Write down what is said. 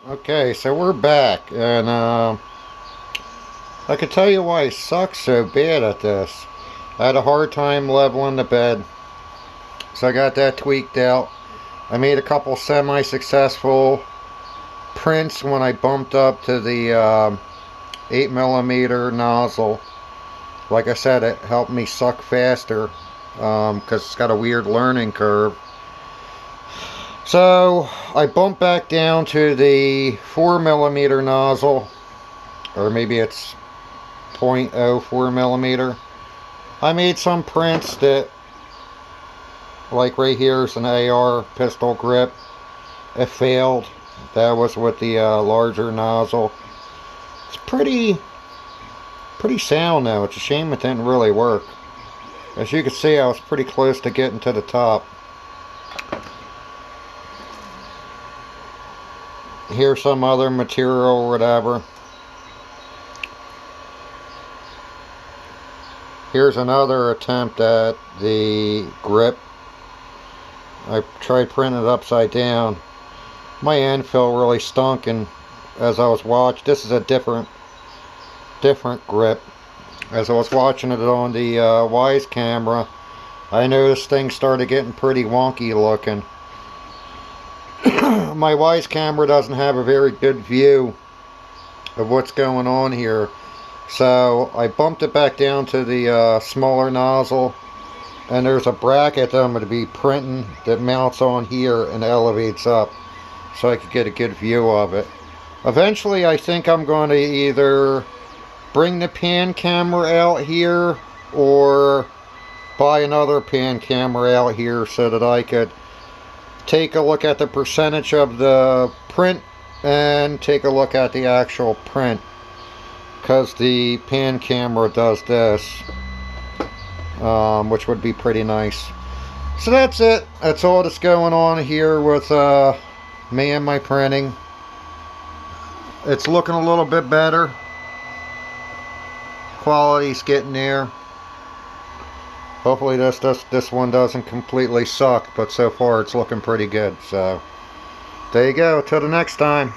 Okay, so we're back, and I can tell you why I suck so bad at this. I had a hard time leveling the bed, so I got that tweaked out. I made a couple semi-successful prints when I bumped up to the 8mm nozzle. Like I said, it helped me suck faster because it's got a weird learning curve. So I bumped back down to the 4mm nozzle, or maybe it's 0.04mm. I made some prints that, like right here is an AR pistol grip. It failed. That was with the larger nozzle. It's pretty sound though. It's a shame it didn't really work. As you can see, I was pretty close to getting to the top. Here's some other material or whatever. Here's another attempt at the grip. I tried printing it upside down. My end felt really stunk, and as I was watching, this is a different grip. As I was watching it on the Wyze camera, I noticed things started getting pretty wonky looking. My Wyze camera doesn't have a very good view of what's going on here, so I bumped it back down to the smaller nozzle, and there's a bracket that I'm going to be printing that mounts on here and elevates up so I could get a good view of it. Eventually I think I'm going to either bring the pan camera out here or buy another pan camera out here so that I could take a look at the percentage of the print and take a look at the actual print, because the pan camera does this, which would be pretty nice. So that's it. That's all that's going on here with me and my printing. It's looking a little bit better. Quality's getting there. Hopefully this one doesn't completely suck, but so far it's looking pretty good. So there you go. Till the next time.